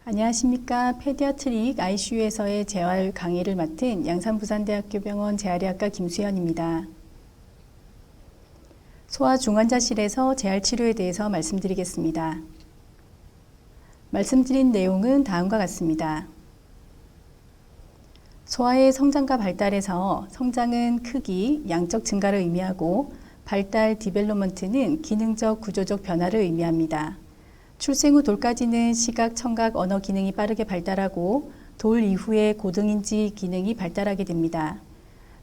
안녕하십니까. 페디아트릭 ICU에서의 재활 강의를 맡은 양산부산대학교 병원 재활의학과 김수연입니다. 소아중환자실에서 재활치료에 대해서 말씀드리겠습니다. 말씀드린 내용은 다음과 같습니다. 소아의 성장과 발달에서 성장은 크기, 양적 증가를 의미하고 발달, 디벨롭먼트는 기능적, 구조적 변화를 의미합니다. 출생 후 돌까지는 시각, 청각, 언어 기능이 빠르게 발달하고 돌 이후에 고등인지 기능이 발달하게 됩니다.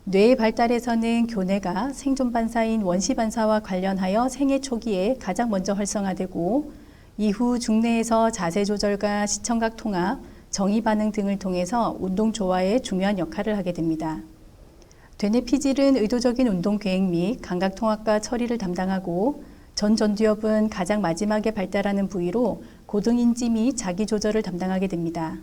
뇌의 발달에서는 교내가 생존 반사인 원시 반사와 관련하여 생애 초기에 가장 먼저 활성화되고 이후 중뇌에서 자세 조절과 시청각 통합, 정의 반응 등을 통해서 운동 조화에 중요한 역할을 하게 됩니다. 되뇌피질은 의도적인 운동 계획 및 감각 통합과 처리를 담당하고 전두엽은 가장 마지막에 발달하는 부위로 고등인지 및 자기 조절을 담당하게 됩니다.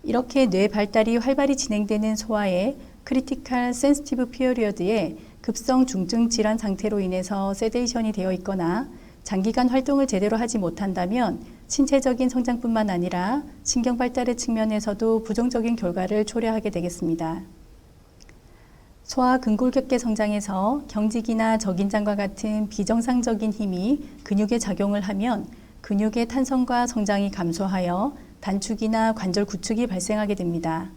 이렇게 뇌 발달이 활발히 진행되는 소아의 크리티컬 센시티브 피리어드에 급성 중증 질환 상태로 인해서 세데이션이 되어 있거나 장기간 활동을 제대로 하지 못한다면 신체적인 성장뿐만 아니라 신경 발달의 측면에서도 부정적인 결과를 초래하게 되겠습니다. 소아 근골격계 성장에서 경직이나 적인장과 같은 비정상적인 힘이 근육에 작용을 하면 근육의 탄성과 성장이 감소하여 단축이나 관절 구축이 발생하게 됩니다.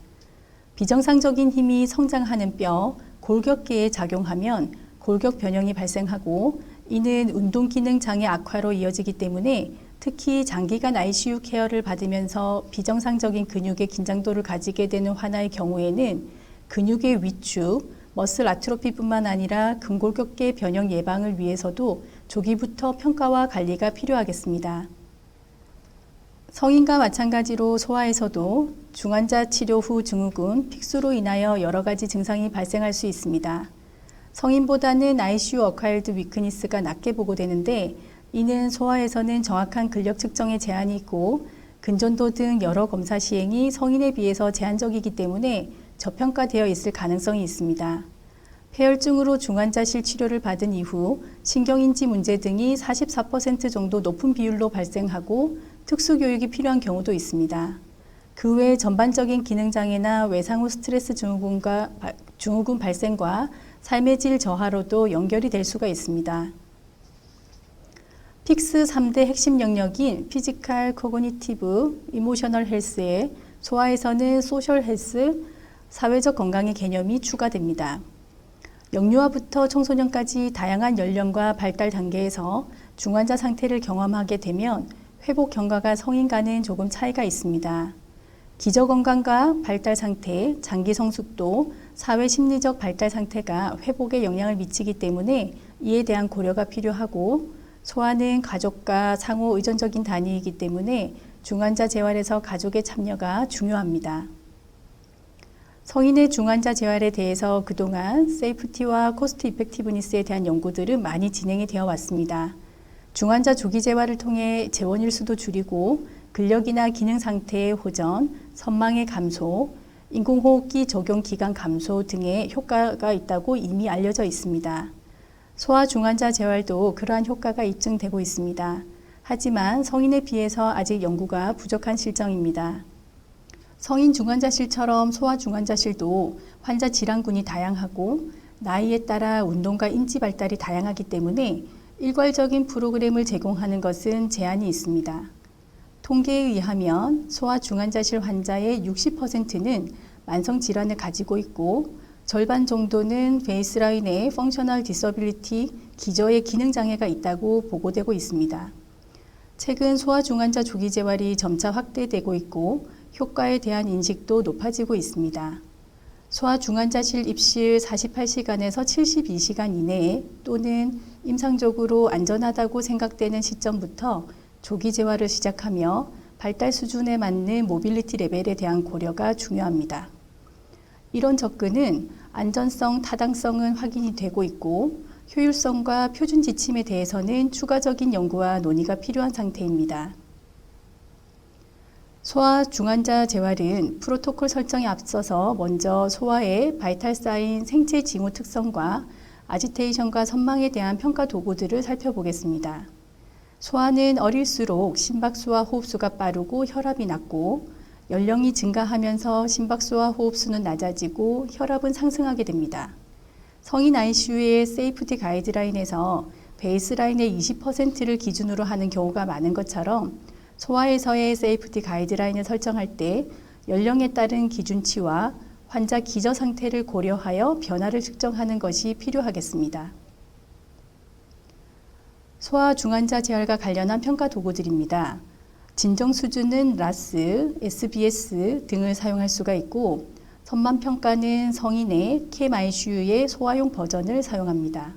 비정상적인 힘이 성장하는 뼈, 골격계에 작용하면 골격 변형이 발생하고 이는 운동 기능 장애 악화로 이어지기 때문에 특히 장기간 ICU 케어를 받으면서 비정상적인 근육의 긴장도를 가지게 되는 환아의 경우에는 근육의 위축, 머슬 아트로피뿐만 아니라 근골격계 변형 예방을 위해서도 조기부터 평가와 관리가 필요하겠습니다. 성인과 마찬가지로 소아에서도 중환자 치료 후 증후군, 픽스로 인하여 여러 가지 증상이 발생할 수 있습니다. 성인보다는 ICU 어콰일드 위크니스가 낮게 보고되는데 이는 소아에서는 정확한 근력 측정에 제한이 있고 근전도 등 여러 검사 시행이 성인에 비해서 제한적이기 때문에 저평가되어 있을 가능성이 있습니다. 폐혈증으로 중환자실 치료를 받은 이후 신경인지 문제 등이 44% 정도 높은 비율로 발생하고 특수교육이 필요한 경우도 있습니다. 그 외 전반적인 기능장애나 외상 후 스트레스 증후군 발생과 삶의 질 저하로도 연결이 될 수가 있습니다. 픽스 3대 핵심 영역인 피지컬, 코그니티브, 이모셔널 헬스에 소아에서는 소셜 헬스, 사회적 건강의 개념이 추가됩니다. 영유아부터 청소년까지 다양한 연령과 발달 단계에서 중환자 상태를 경험하게 되면 회복 경과가 성인과는 조금 차이가 있습니다. 기저 건강과 발달 상태, 장기 성숙도, 사회 심리적 발달 상태가 회복에 영향을 미치기 때문에 이에 대한 고려가 필요하고 소아는 가족과 상호 의존적인 단위이기 때문에 중환자 재활에서 가족의 참여가 중요합니다. 성인의 중환자 재활에 대해서 그동안 세이프티와 코스트 이펙티브니스에 대한 연구들은 많이 진행이 되어 왔습니다. 중환자 조기 재활을 통해 재원 일수도 줄이고 근력이나 기능 상태의 호전, 선망의 감소, 인공호흡기 적용 기간 감소 등의 효과가 있다고 이미 알려져 있습니다. 소아 중환자 재활도 그러한 효과가 입증되고 있습니다. 하지만 성인에 비해서 아직 연구가 부족한 실정입니다. 성인 중환자실처럼 소아 중환자실도 환자 질환군이 다양하고 나이에 따라 운동과 인지 발달이 다양하기 때문에 일괄적인 프로그램을 제공하는 것은 제한이 있습니다. 통계에 의하면 소아 중환자실 환자의 60%는 만성 질환을 가지고 있고 절반 정도는 베이스라인의 펑셔널 디서빌리티, 기저의 기능 장애가 있다고 보고되고 있습니다. 최근 소아 중환자 조기 재활이 점차 확대되고 있고 효과에 대한 인식도 높아지고 있습니다. 소아 중환자실 입실 48시간에서 72시간 이내에 또는 임상적으로 안전하다고 생각되는 시점부터 조기 재활을 시작하며 발달 수준에 맞는 모빌리티 레벨에 대한 고려가 중요합니다. 이런 접근은 안전성, 타당성은 확인이 되고 있고 효율성과 표준 지침에 대해서는 추가적인 연구와 논의가 필요한 상태입니다. 소아 중환자 재활은 프로토콜 설정에 앞서서 먼저 소아의 바이탈 사인 생체 징후 특성과 아지테이션과 선망에 대한 평가 도구들을 살펴보겠습니다. 소아는 어릴수록 심박수와 호흡수가 빠르고 혈압이 낮고 연령이 증가하면서 심박수와 호흡수는 낮아지고 혈압은 상승하게 됩니다. 성인 ICU의 세이프티 가이드라인에서 베이스라인의 20%를 기준으로 하는 경우가 많은 것처럼 소아에서의 세이프티 가이드라인을 설정할 때 연령에 따른 기준치와 환자 기저 상태를 고려하여 변화를 측정하는 것이 필요하겠습니다. 소아 중환자 재활과 관련한 평가 도구들입니다. 진정 수준은 라스, SBS 등을 사용할 수가 있고 선만 평가는 성인의 CAM-ICU의 소아용 버전을 사용합니다.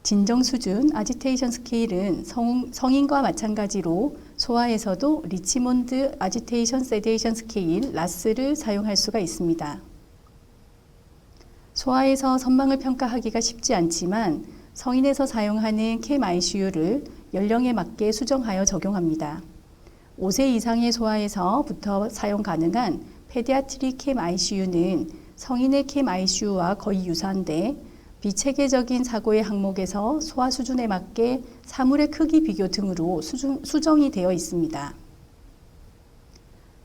진정 수준 아지테이션 스케일은 성인과 마찬가지로 소아에서도 리치몬드 아지테이션 세데이션 스케일 라스를 사용할 수가 있습니다. 소아에서 선망을 평가하기가 쉽지 않지만 성인에서 사용하는 CAM-ICU를 연령에 맞게 수정하여 적용합니다. 5세 이상의 소아에서부터 사용 가능한 페디아트릭 CAM-ICU는 성인의 CAM-ICU와 거의 유사한데 비체계적인 사고의 항목에서 소아 수준에 맞게 사물의 크기 비교 등으로 수정이 되어 있습니다.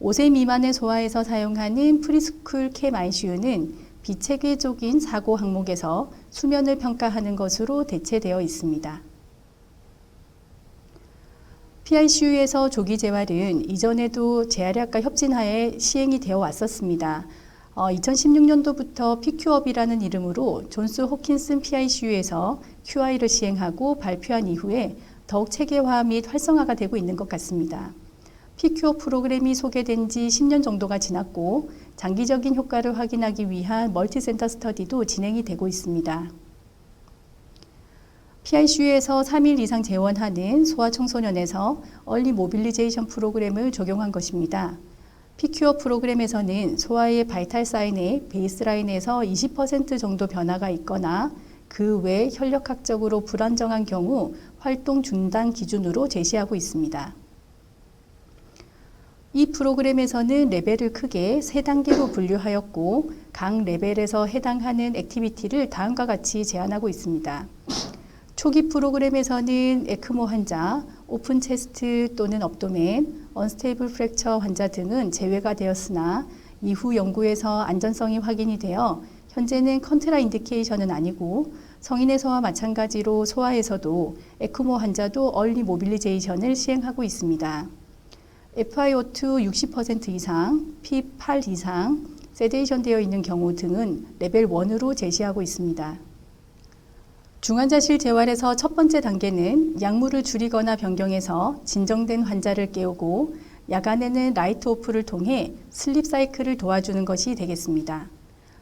5세 미만의 소아에서 사용하는 프리스쿨 CAM-ICU는 비체계적인 사고 항목에서 수면을 평가하는 것으로 대체되어 있습니다. PICU에서 조기 재활은 이전에도 재활의학과 협진하에 시행이 되어 왔었습니다. 2016년도부터 PQ업이라는 이름으로 존스 호킨슨 PICU에서 QI를 시행하고 발표한 이후에 더욱 체계화 및 활성화가 되고 있는 것 같습니다. PQ업 프로그램이 소개된 지 10년 정도가 지났고 장기적인 효과를 확인하기 위한 멀티센터 스터디도 진행이 되고 있습니다. PICU에서 3일 이상 재원하는 소아청소년에서 얼리 모빌리제이션 프로그램을 적용한 것입니다. PQ업 프로그램에서는 소아의 바이탈 사인의 베이스라인에서 20% 정도 변화가 있거나 그 외 혈력학적으로 불안정한 경우 활동 중단 기준으로 제시하고 있습니다. 이 프로그램에서는 레벨을 크게 3단계로 분류하였고 각 레벨에서 해당하는 액티비티를 다음과 같이 제안하고 있습니다. 초기 프로그램에서는 에크모 환자, 오픈 체스트 또는 업도멘, 언스테이블 프랙처 환자 등은 제외가 되었으나 이후 연구에서 안전성이 확인이 되어 현재는 컨트라 인디케이션은 아니고 성인에서와 마찬가지로 소아에서도 에크모 환자도 얼리 모빌리제이션을 시행하고 있습니다. FiO2 60% 이상, P8 이상, 세데이션 되어 있는 경우 등은 레벨 1으로 제시하고 있습니다. 중환자실 재활에서 첫 번째 단계는 약물을 줄이거나 변경해서 진정된 환자를 깨우고 야간에는 라이트 오프를 통해 슬립 사이클을 도와주는 것이 되겠습니다.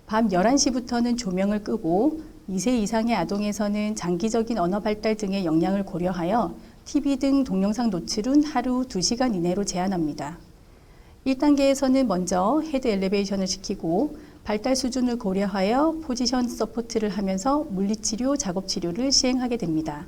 밤 11시부터는 조명을 끄고 2세 이상의 아동에서는 장기적인 언어 발달 등의 영향을 고려하여 TV 등 동영상 노출은 하루 2시간 이내로 제한합니다. 1단계에서는 먼저 헤드 엘리베이션을 시키고 발달 수준을 고려하여 포지션 서포트를 하면서 물리치료, 작업치료를 시행하게 됩니다.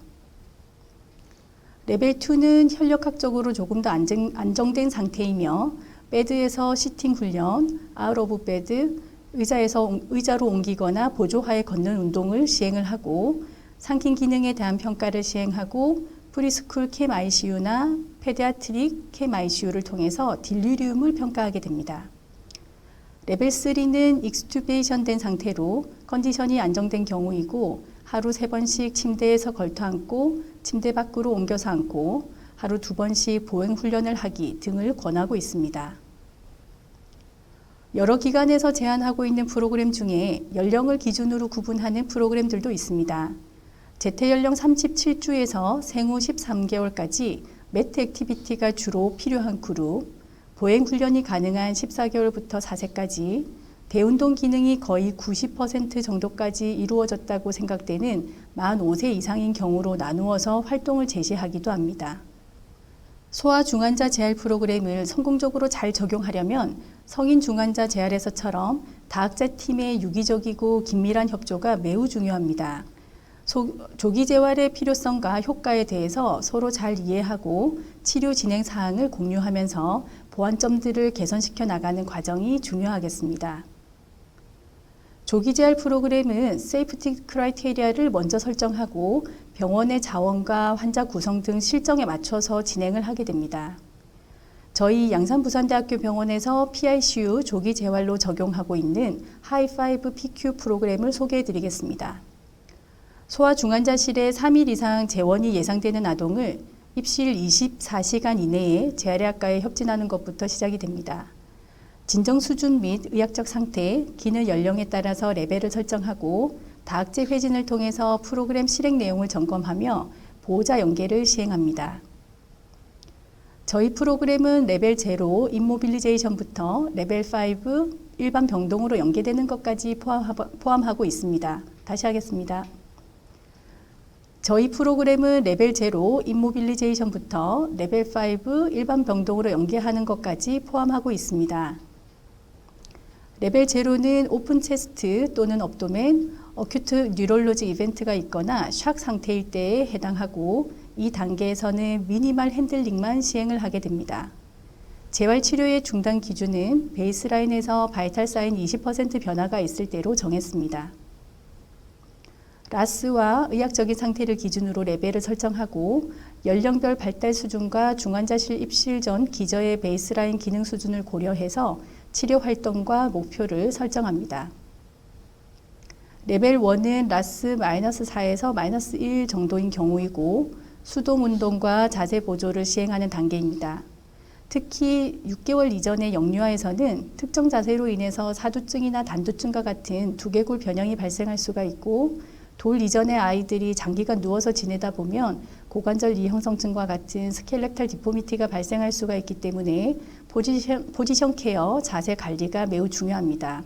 레벨 2는 혈력학적으로 조금 더 안정된 상태이며 베드에서 시팅 훈련, 아웃 오브 베드, 의자로 옮기거나 보조하에 걷는 운동을 시행을 하고 상킹 기능에 대한 평가를 시행하고 프리스쿨 CAM-ICU나 페디아트릭 CAM-ICU를 통해서 딜리리움을 평가하게 됩니다. 레벨 3는 익스튜베이션 된 상태로 컨디션이 안정된 경우이고 하루 3번씩 침대에서 걸터 앉고 침대 밖으로 옮겨서 앉고 하루 2번씩 보행 훈련을 하기 등을 권하고 있습니다. 여러 기관에서 제안하고 있는 프로그램 중에 연령을 기준으로 구분하는 프로그램들도 있습니다. 재퇴연령 37주에서 생후 13개월까지 매트 액티비티가 주로 필요한 그룹, 보행 훈련이 가능한 14개월부터 4세까지, 대운동 기능이 거의 90% 정도까지 이루어졌다고 생각되는 만 5세 이상인 경우로 나누어서 활동을 제시하기도 합니다. 소아 중환자 재활 프로그램을 성공적으로 잘 적용하려면 성인 중환자 재활에서처럼 다학자 팀의 유기적이고 긴밀한 협조가 매우 중요합니다. 조기 재활의 필요성과 효과에 대해서 서로 잘 이해하고 치료 진행 사항을 공유하면서 보완점들을 개선시켜 나가는 과정이 중요하겠습니다. 조기 재활 프로그램은 세이프티 크라이테리아를 먼저 설정하고 병원의 자원과 환자 구성 등 실정에 맞춰서 진행을 하게 됩니다. 저희 양산부산대학교 병원에서 PICU 조기 재활로 적용하고 있는 하이5 PQ 프로그램을 소개해 드리겠습니다. 소아중환자실에 3일 이상 재원이 예상되는 아동을 입실 24시간 이내에 재활의학과에 협진하는 것부터 시작이 됩니다. 진정 수준 및 의학적 상태, 기능 연령에 따라서 레벨을 설정하고 다학제 회진을 통해서 프로그램 실행 내용을 점검하며 보호자 연계를 시행합니다. 저희 프로그램은 레벨 0 임모빌리제이션부터 레벨 5 일반 병동으로 연계되는 것까지 포함하고 있습니다. 다시 하겠습니다. 저희 프로그램은 레벨 0 임모빌리제이션부터 레벨 5 일반 병동으로 연계하는 것까지 포함하고 있습니다. 레벨 0는 오픈 체스트 또는 업도멘, 어큐트 뉴럴로직 이벤트가 있거나 샥 상태일 때에 해당하고 이 단계에서는 미니멀 핸들링만 시행을 하게 됩니다. 재활치료의 중단 기준은 베이스라인에서 바이탈 사인 20% 변화가 있을 때로 정했습니다. 라스와 의학적인 상태를 기준으로 레벨을 설정하고 연령별 발달 수준과 중환자실 입실 전 기저의 베이스라인 기능 수준을 고려해서 치료 활동과 목표를 설정합니다. 레벨 1은 라스 -4에서 -1 정도인 경우이고 수동 운동과 자세 보조를 시행하는 단계입니다. 특히 6개월 이전의 영유아에서는 특정 자세로 인해서 사두증이나 단두증과 같은 두개골 변형이 발생할 수가 있고 돌 이전의 아이들이 장기간 누워서 지내다 보면 고관절 이형성증과 같은 스켈레탈 디포미티가 발생할 수가 있기 때문에 포지션 케어, 자세 관리가 매우 중요합니다.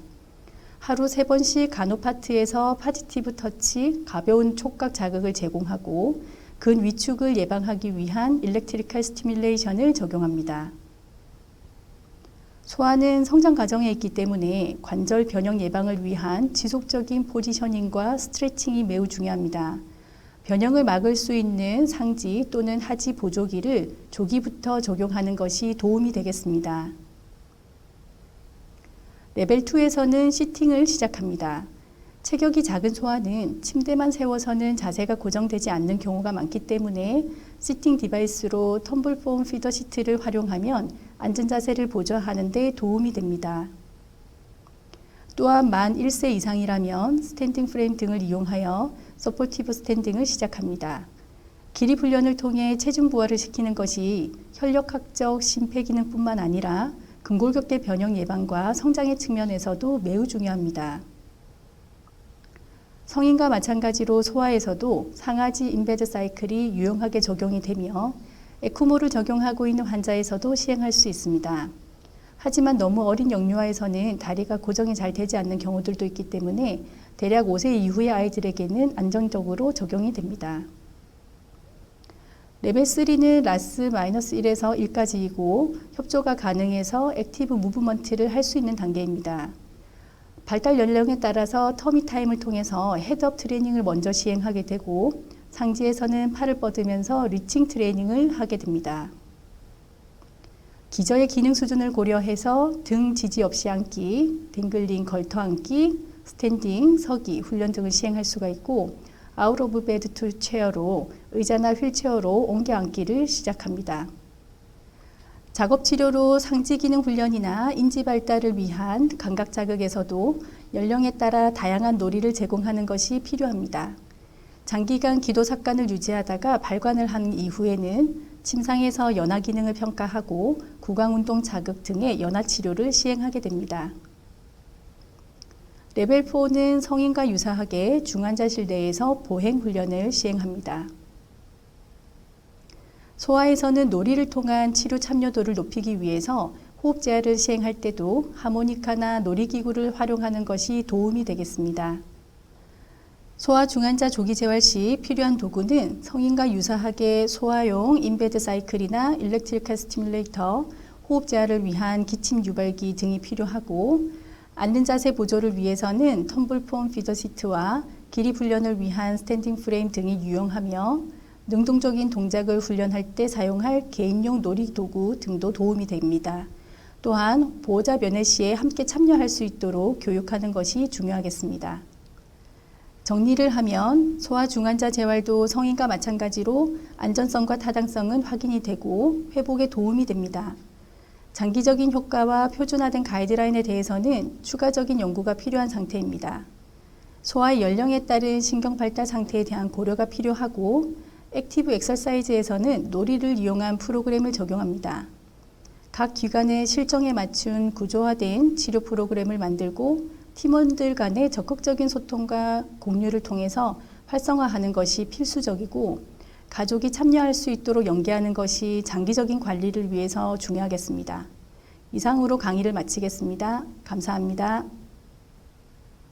하루 3번씩 간호파트에서 파지티브 터치, 가벼운 촉각 자극을 제공하고 근 위축을 예방하기 위한 일렉트리컬 스티뮬레이션을 적용합니다. 소아는 성장 과정에 있기 때문에 관절 변형 예방을 위한 지속적인 포지셔닝과 스트레칭이 매우 중요합니다. 변형을 막을 수 있는 상지 또는 하지 보조기를 조기부터 적용하는 것이 도움이 되겠습니다. 레벨 2에서는 시팅을 시작합니다. 체격이 작은 소아는 침대만 세워서는 자세가 고정되지 않는 경우가 많기 때문에 시팅 디바이스로 텀블폼 피더 시트를 활용하면 앉은 자세를 보조하는 데 도움이 됩니다. 또한 만 1세 이상이라면 스탠딩 프레임 등을 이용하여 서포티브 스탠딩을 시작합니다. 기립 훈련을 통해 체중 부하를 시키는 것이 혈력학적 심폐기능뿐만 아니라 근골격계 변형 예방과 성장의 측면에서도 매우 중요합니다. 성인과 마찬가지로 소아에서도 상하지 임베드 사이클이 유용하게 적용이 되며 에쿠모를 적용하고 있는 환자에서도 시행할 수 있습니다. 하지만 너무 어린 영유아에서는 다리가 고정이 잘 되지 않는 경우들도 있기 때문에 대략 5세 이후의 아이들에게는 안정적으로 적용이 됩니다. 레벨 3는 라스 -1에서 1까지이고 협조가 가능해서 액티브 무브먼트를 할 수 있는 단계입니다. 발달 연령에 따라서 터미 타임을 통해서 헤드업 트레이닝을 먼저 시행하게 되고 상지에서는 팔을 뻗으면서 리칭 트레이닝을 하게 됩니다. 기저의 기능 수준을 고려해서 등 지지 없이 앉기, 댕글링 걸터 앉기, 스탠딩, 서기, 훈련 등을 시행할 수가 있고 아웃 오브 베드 투 체어로 의자나 휠체어로 옮겨 앉기를 시작합니다. 작업치료로 상지기능 훈련이나 인지 발달을 위한 감각 자극에서도 연령에 따라 다양한 놀이를 제공하는 것이 필요합니다. 장기간 기도 삭관을 유지하다가 발관을 한 이후에는 침상에서 연화 기능을 평가하고 구강운동 자극 등의 연화 치료를 시행하게 됩니다. 레벨 4는 성인과 유사하게 중환자실 내에서 보행 훈련을 시행합니다. 소아에서는 놀이를 통한 치료 참여도를 높이기 위해서 호흡 제어를 시행할 때도 하모니카나 놀이기구를 활용하는 것이 도움이 되겠습니다. 소아 중환자 조기 재활 시 필요한 도구는 성인과 유사하게 소아용 인베드 사이클이나 일렉트리컬 스티뮬레이터, 호흡 제어를 위한 기침 유발기 등이 필요하고 앉는 자세 보조를 위해서는 텀블폼 피더 시트와 기립 훈련을 위한 스탠딩 프레임 등이 유용하며 능동적인 동작을 훈련할 때 사용할 개인용 놀이 도구 등도 도움이 됩니다. 또한 보호자 면회 시에 함께 참여할 수 있도록 교육하는 것이 중요하겠습니다. 정리를 하면 소아 중환자 재활도 성인과 마찬가지로 안전성과 타당성은 확인이 되고 회복에 도움이 됩니다. 장기적인 효과와 표준화된 가이드라인에 대해서는 추가적인 연구가 필요한 상태입니다. 소아의 연령에 따른 신경 발달 상태에 대한 고려가 필요하고 액티브 엑서사이즈에서는 놀이를 이용한 프로그램을 적용합니다. 각 기관의 실정에 맞춘 구조화된 치료 프로그램을 만들고 팀원들 간의 적극적인 소통과 공유를 통해서 활성화하는 것이 필수적이고 가족이 참여할 수 있도록 연계하는 것이 장기적인 관리를 위해서 중요하겠습니다. 이상으로 강의를 마치겠습니다. 감사합니다.